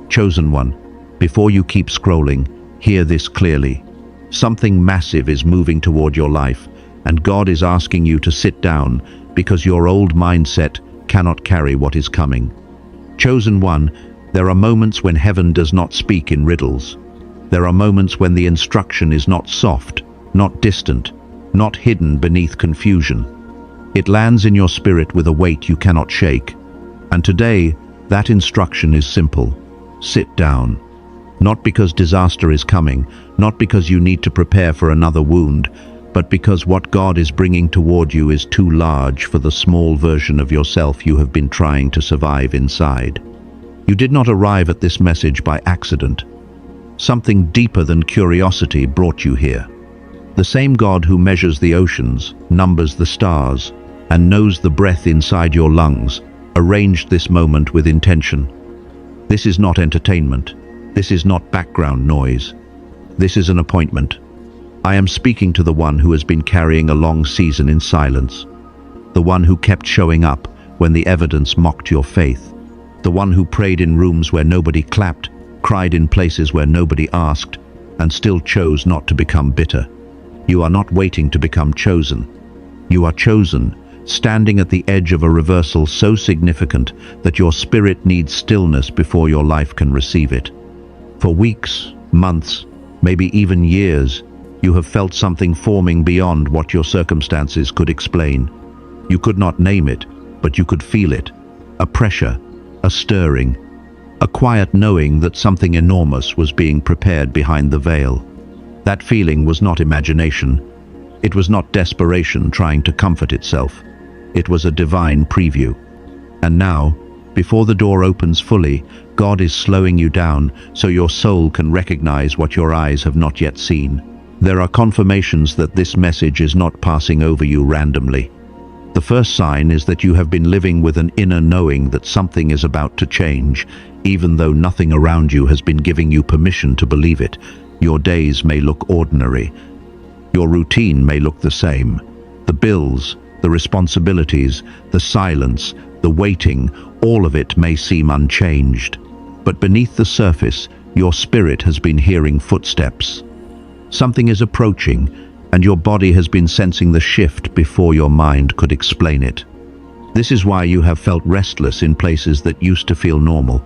Chosen one, before you keep scrolling, hear this clearly. Something massive is moving toward your life, and God is asking you to sit down because your old mindset cannot carry what is coming. Chosen one, there are moments when heaven does not speak in riddles. There are moments when the instruction is not soft, not distant, not hidden beneath confusion. It lands in your spirit with a weight you cannot shake. And today, that instruction is simple. Sit down. Not because disaster is coming, not because you need to prepare for another wound, but because what God is bringing toward you is too large for the small version of yourself you have been trying to survive inside. You did not arrive at this message by accident. Something deeper than curiosity brought you here. The same God who measures the oceans, numbers the stars, and knows the breath inside your lungs, arranged this moment with intention. This is not entertainment. This is not background noise. This is an appointment. I am speaking to the one who has been carrying a long season in silence. The one who kept showing up when the evidence mocked your faith. The one who prayed in rooms where nobody clapped, cried in places where nobody asked, and still chose not to become bitter. You are not waiting to become chosen. You are chosen, standing at the edge of a reversal so significant that your spirit needs stillness before your life can receive it. For weeks, months, maybe even years, you have felt something forming beyond what your circumstances could explain. You could not name it, but you could feel it. A pressure, a stirring, a quiet knowing that something enormous was being prepared behind the veil. That feeling was not imagination. It was not desperation trying to comfort itself. It was a divine preview. And now, before the door opens fully, God is slowing you down so your soul can recognize what your eyes have not yet seen. There are confirmations that this message is not passing over you randomly. The first sign is that you have been living with an inner knowing that something is about to change, even though nothing around you has been giving you permission to believe it. Your days may look ordinary. Your routine may look the same. The bills, the responsibilities, the silence, the waiting, all of it may seem unchanged. But beneath the surface, your spirit has been hearing footsteps. Something is approaching, and your body has been sensing the shift before your mind could explain it. This is why you have felt restless in places that used to feel normal.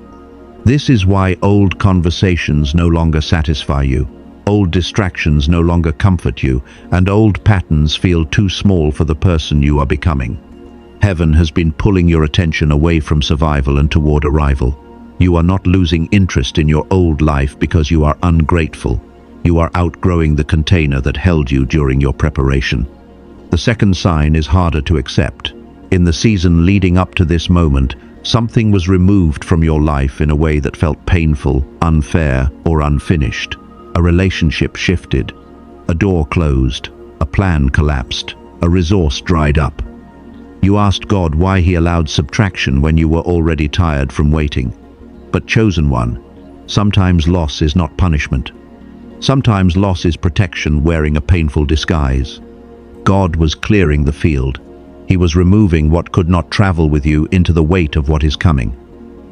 This is why old conversations no longer satisfy you, old distractions no longer comfort you, and old patterns feel too small for the person you are becoming. Heaven has been pulling your attention away from survival and toward arrival. You are not losing interest in your old life because you are ungrateful. You are outgrowing the container that held you during your preparation. The second sign is harder to accept. In the season leading up to this moment, something was removed from your life in a way that felt painful, unfair, or unfinished. A relationship shifted. A door closed. A plan collapsed. A resource dried up. You asked God why He allowed subtraction when you were already tired from waiting. But chosen one, sometimes loss is not punishment. Sometimes loss is protection wearing a painful disguise. God was clearing the field. He was removing what could not travel with you into the weight of what is coming.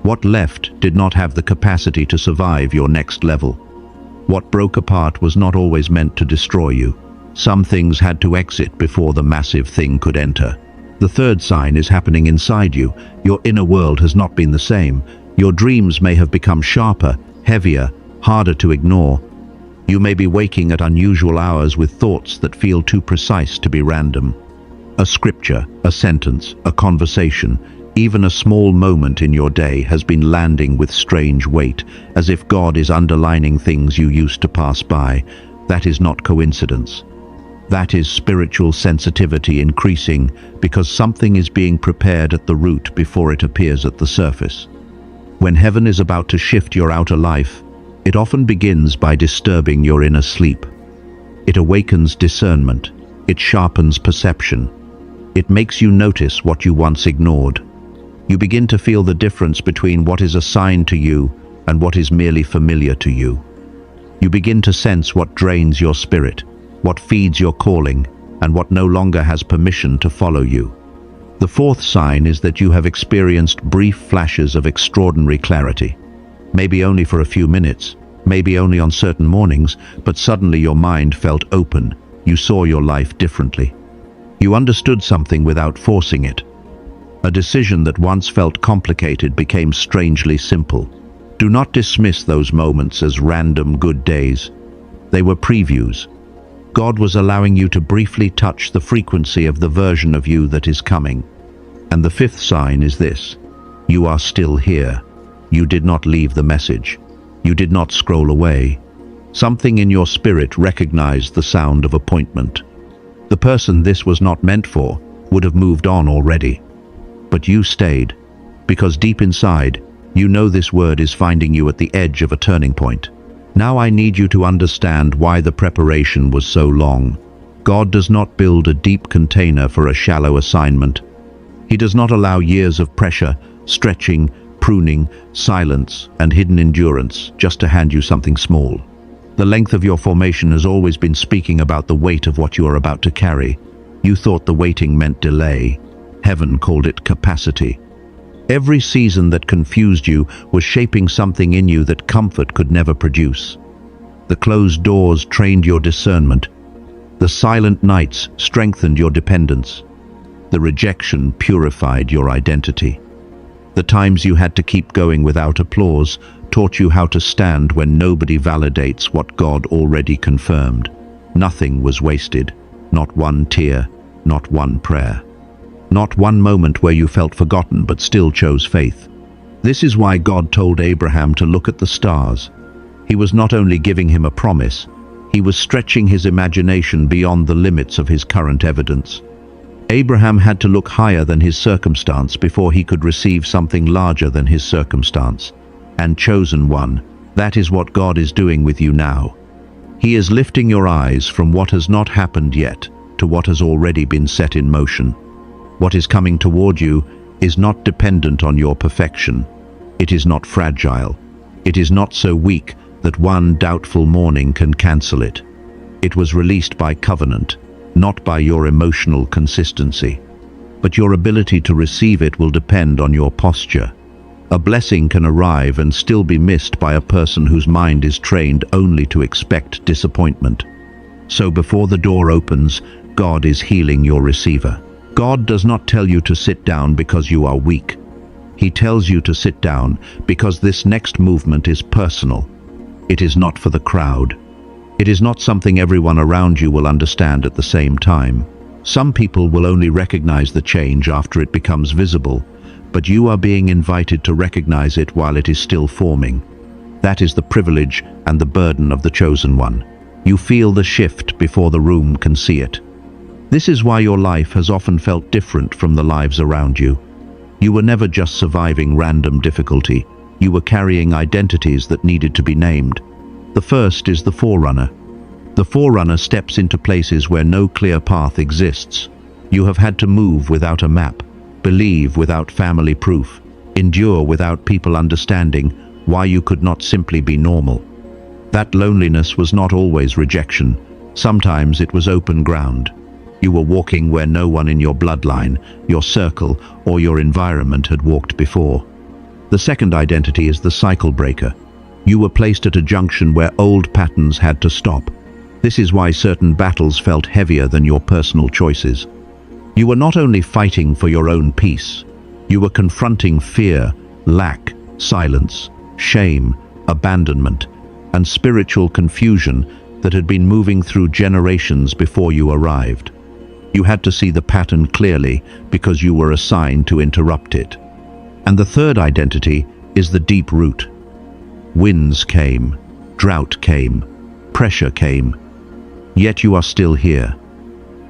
What left did not have the capacity to survive your next level. What broke apart was not always meant to destroy you. Some things had to exit before the massive thing could enter. The third sign is happening inside you. Your inner world has not been the same. Your dreams may have become sharper, heavier, harder to ignore. You may be waking at unusual hours with thoughts that feel too precise to be random. A scripture, a sentence, a conversation, even a small moment in your day has been landing with strange weight, as if God is underlining things you used to pass by. That is not coincidence. That is spiritual sensitivity increasing because something is being prepared at the root before it appears at the surface. When heaven is about to shift your outer life, it often begins by disturbing your inner sleep. It awakens discernment. It sharpens perception. It makes you notice what you once ignored. You begin to feel the difference between what is assigned to you and what is merely familiar to you. You begin to sense what drains your spirit, what feeds your calling, and what no longer has permission to follow you. The fourth sign is that you have experienced brief flashes of extraordinary clarity. maybe only for a few minutes, maybe only on certain mornings, but suddenly your mind felt open. You saw your life differently. You understood something without forcing it. A decision that once felt complicated became strangely simple. Do not dismiss those moments as random good days. They were previews. God was allowing you to briefly touch the frequency of the version of you that is coming. And the fifth sign is this: you are still here. You did not leave the message. You did not scroll away. Something in your spirit recognized the sound of appointment. The person this was not meant for would have moved on already. But you stayed, because deep inside, you know this word is finding you at the edge of a turning point. Now I need you to understand why the preparation was so long. God does not build a deep container for a shallow assignment. He does not allow years of pressure, stretching, pruning, silence, and hidden endurance just to hand you something small. The length of your formation has always been speaking about the weight of what you are about to carry. You thought the waiting meant delay. Heaven called it capacity. Every season that confused you was shaping something in you that comfort could never produce. The closed doors trained your discernment. The silent nights strengthened your dependence. The rejection purified your identity. The times you had to keep going without applause taught you how to stand when nobody validates what God already confirmed. Nothing was wasted, not one tear, not one prayer. Not one moment where you felt forgotten but still chose faith. This is why God told Abraham to look at the stars. He was not only giving him a promise, he was stretching his imagination beyond the limits of his current evidence. Abraham had to look higher than his circumstance before he could receive something larger than his circumstance. And chosen one, that is what God is doing with you now. He is lifting your eyes from what has not happened yet to what has already been set in motion. What is coming toward you is not dependent on your perfection. It is not fragile. It is not so weak that one doubtful morning can cancel it. It was released by covenant, not by your emotional consistency. But your ability to receive it will depend on your posture. A blessing can arrive and still be missed by a person whose mind is trained only to expect disappointment. So before the door opens, God is healing your receiver. God does not tell you to sit down because you are weak. He tells you to sit down because this next movement is personal. It is not for the crowd. It is not something everyone around you will understand at the same time. Some people will only recognize the change after it becomes visible, but you are being invited to recognize it while it is still forming. That is the privilege and the burden of the chosen one. You feel the shift before the room can see it. This is why your life has often felt different from the lives around you. You were never just surviving random difficulty. You were carrying identities that needed to be named. The first is the forerunner. The forerunner steps into places where no clear path exists. You have had to move without a map, believe without family proof, endure without people understanding why you could not simply be normal. That loneliness was not always rejection. Sometimes it was open ground. You were walking where no one in your bloodline, your circle, or your environment had walked before. The second identity is the cycle breaker. You were placed at a junction where old patterns had to stop. This is why certain battles felt heavier than your personal choices. You were not only fighting for your own peace, you were confronting fear, lack, silence, shame, abandonment, and spiritual confusion that had been moving through generations before you arrived. You had to see the pattern clearly because you were assigned to interrupt it. And the third identity is the deep root. Winds came, drought came, pressure came, yet you are still here.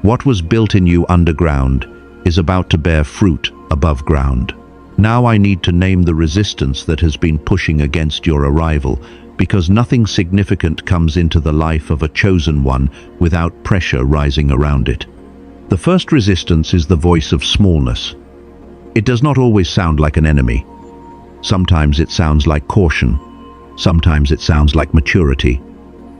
What was built in you underground is about to bear fruit above ground. Now I need to name the resistance that has been pushing against your arrival, because nothing significant comes into the life of a chosen one without pressure rising around it. The first resistance is the voice of smallness. It does not always sound like an enemy. Sometimes it sounds like caution. Sometimes it sounds like maturity.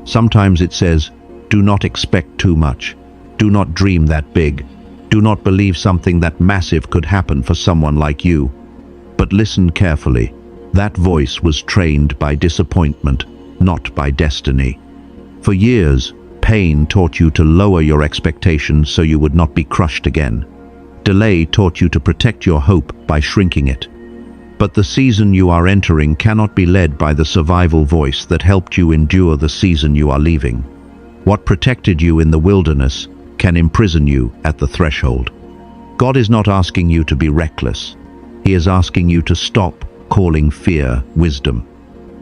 Sometimes it says, do not expect too much. Do not dream that big. Do not believe something that massive could happen for someone like you. But listen carefully. That voice was trained by disappointment, not by destiny. For years, pain taught you to lower your expectations so you would not be crushed again. Delay taught you to protect your hope by shrinking it. But the season you are entering cannot be led by the survival voice that helped you endure the season you are leaving. What protected you in the wilderness can imprison you at the threshold. God is not asking you to be reckless. He is asking you to stop calling fear wisdom.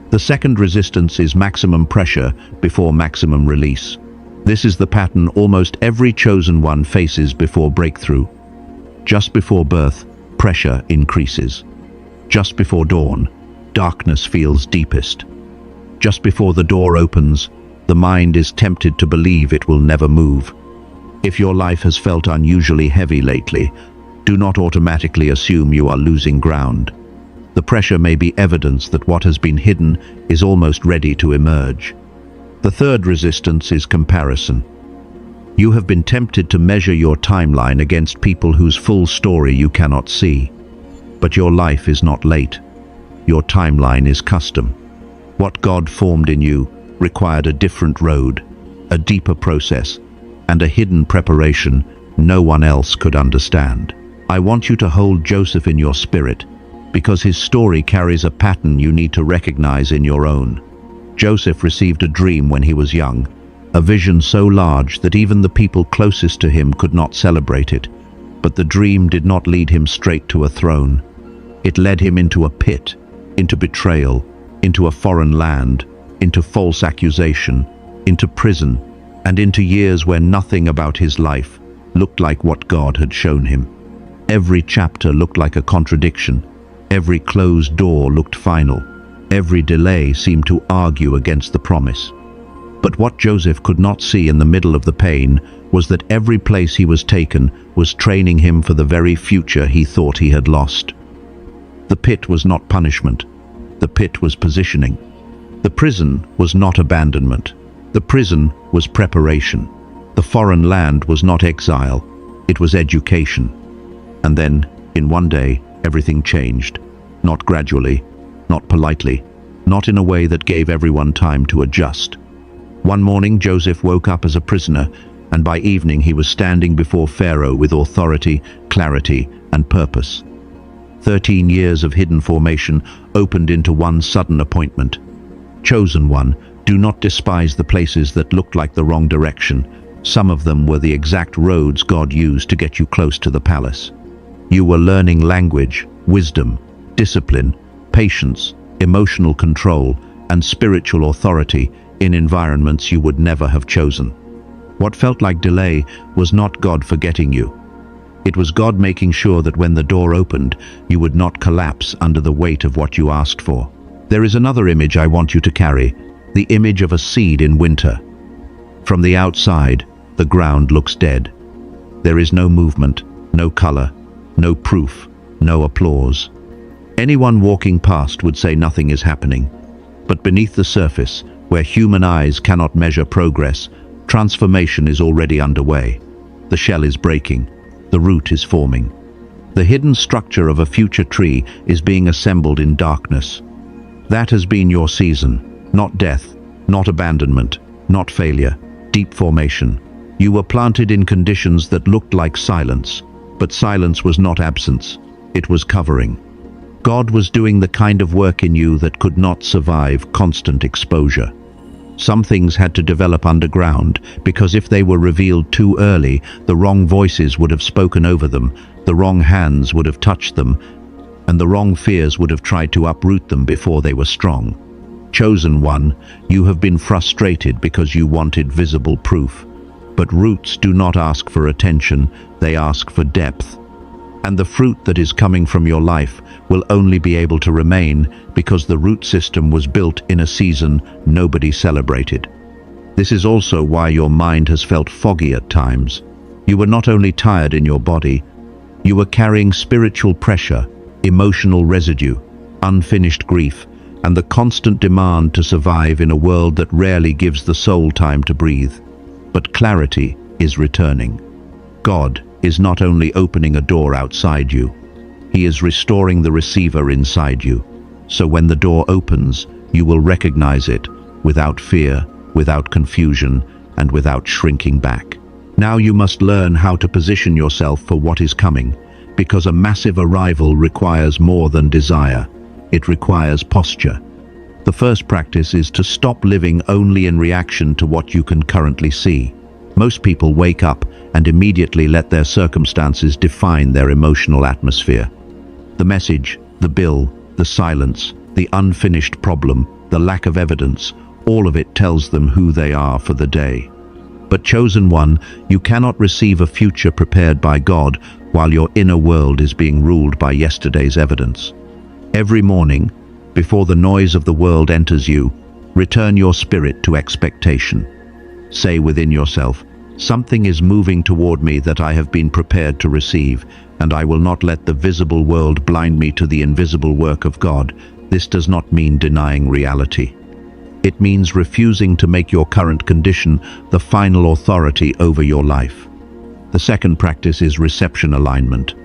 The second resistance is maximum pressure before maximum release. This is the pattern almost every chosen one faces before breakthrough. Just before birth, pressure increases. Just before dawn, darkness feels deepest. Just before the door opens, the mind is tempted to believe it will never move. If your life has felt unusually heavy lately, do not automatically assume you are losing ground. The pressure may be evidence that what has been hidden is almost ready to emerge. The third resistance is comparison. You have been tempted to measure your timeline against people whose full story you cannot see. But your life is not late. Your timeline is custom. What God formed in you required a different road, a deeper process, and a hidden preparation no one else could understand. I want you to hold Joseph in your spirit, because his story carries a pattern you need to recognize in your own. Joseph received a dream when he was young, a vision so large that even the people closest to him could not celebrate it. But the dream did not lead him straight to a throne. It led him into a pit, into betrayal, into a foreign land, into false accusation, into prison, and into years where nothing about his life looked like what God had shown him. Every chapter looked like a contradiction. Every closed door looked final. Every delay seemed to argue against the promise. But what Joseph could not see in the middle of the pain was that every place he was taken was training him for the very future he thought he had lost. The pit was not punishment. The pit was positioning. The prison was not abandonment. The prison was preparation. The foreign land was not exile. It was education. And then, in one day, everything changed. Not gradually, not politely, not in a way that gave everyone time to adjust. One morning, Joseph woke up as a prisoner, and by evening he was standing before Pharaoh with authority, clarity, and purpose. 13 years of hidden formation opened into one sudden appointment. Chosen one, do not despise the places that looked like the wrong direction. Some of them were the exact roads God used to get you close to the palace. You were learning language, wisdom, discipline, patience, emotional control, and spiritual authority in environments you would never have chosen. What felt like delay was not God forgetting you. It was God making sure that when the door opened, you would not collapse under the weight of what you asked for. There is another image I want you to carry, the image of a seed in winter. From the outside, the ground looks dead. There is no movement, no color, no proof, no applause. Anyone walking past would say nothing is happening. But beneath the surface, where human eyes cannot measure progress, transformation is already underway. The shell is breaking. The root is forming. The hidden structure of a future tree is being assembled in darkness. That has been your season. Not death, not abandonment, not failure. Deep formation. You were planted in conditions that looked like silence, but silence was not absence. It was covering. God was doing the kind of work in you that could not survive constant exposure. Some things had to develop underground, because if they were revealed too early, the wrong voices would have spoken over them, the wrong hands would have touched them, and the wrong fears would have tried to uproot them before they were strong. Chosen one, you have been frustrated because you wanted visible proof. But roots do not ask for attention, they ask for depth. And the fruit that is coming from your life will only be able to remain because the root system was built in a season nobody celebrated. This is also why your mind has felt foggy at times. You were not only tired in your body, you were carrying spiritual pressure, emotional residue, unfinished grief, and the constant demand to survive in a world that rarely gives the soul time to breathe. But clarity is returning. God is not only opening a door outside you, He is restoring the receiver inside you. So when the door opens, you will recognize it without fear, without confusion, and without shrinking back. Now you must learn how to position yourself for what is coming, because a massive arrival requires more than desire. It requires posture. The first practice is to stop living only in reaction to what you can currently see. Most people wake up and immediately let their circumstances define their emotional atmosphere. The message, the bill, the silence, the unfinished problem, the lack of evidence, all of it tells them who they are for the day. But chosen one, you cannot receive a future prepared by God while your inner world is being ruled by yesterday's evidence. Every morning, before the noise of the world enters you, return your spirit to expectation. Say within yourself, "Something is moving toward me that I have been prepared to receive, and I will not let the visible world blind me to the invisible work of God." This does not mean denying reality. It means refusing to make your current condition the final authority over your life. The second practice is reception alignment.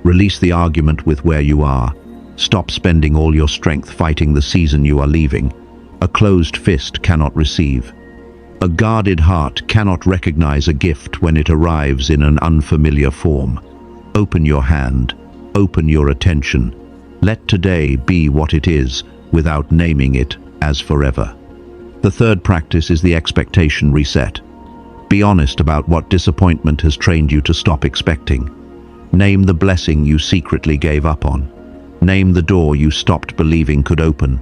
Release the argument with where you are. Stop spending all your strength fighting the season you are leaving. A closed fist cannot receive. A guarded heart cannot recognize a gift when it arrives in an unfamiliar form. Open your hand. Open your attention. Let today be what it is without naming it as forever. The third practice is the expectation reset. Be honest about what disappointment has trained you to stop expecting. Name the blessing you secretly gave up on. Name the door you stopped believing could open.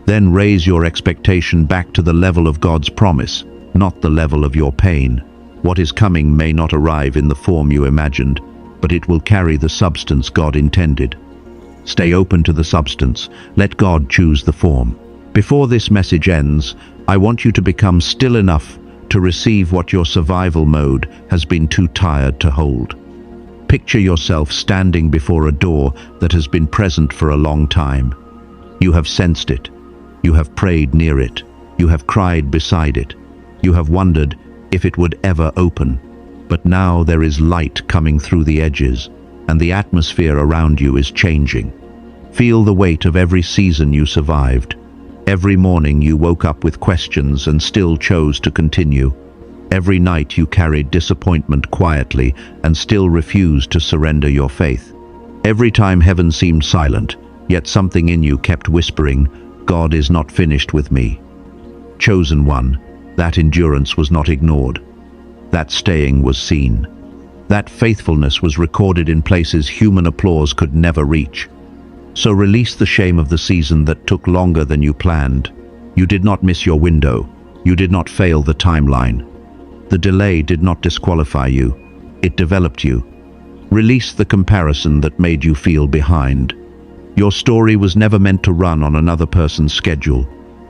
Then raise your expectation back to the level of God's promise, not the level of your pain. What is coming may not arrive in the form you imagined, but it will carry the substance God intended. Stay open to the substance. Let God choose the form. Before this message ends, I want you to become still enough to receive what your survival mode has been too tired to hold. Picture yourself standing before a door that has been present for a long time. You have sensed it. You have prayed near it. You have cried beside it. You have wondered if it would ever open. But now there is light coming through the edges, and the atmosphere around you is changing. Feel the weight of every season you survived. Every morning you woke up with questions and still chose to continue. Every night you carried disappointment quietly and still refused to surrender your faith. Every time heaven seemed silent, yet something in you kept whispering, "God is not finished with me." Chosen one, that endurance was not ignored. That staying was seen. That faithfulness was recorded in places human applause could never reach. So release the shame of the season that took longer than you planned. You did not miss your window. You did not fail the timeline. The delay did not disqualify you. It developed you. Release the comparison that made you feel behind. Your story was never meant to run on another person's schedule.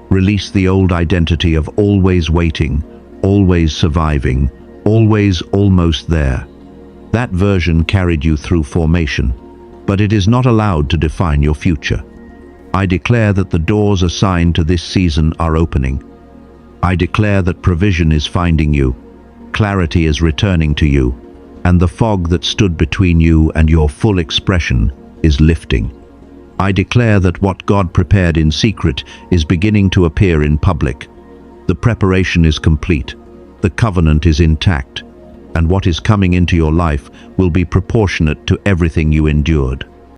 Release the old identity of always waiting, always surviving, always almost there. That version carried you through formation, but it is not allowed to define your future. I declare that the doors assigned to this season are opening. I declare that provision is finding you, clarity is returning to you, and the fog that stood between you and your full expression is lifting. I declare that what God prepared in secret is beginning to appear in public. The preparation is complete, the covenant is intact, and what is coming into your life will be proportionate to everything you endured.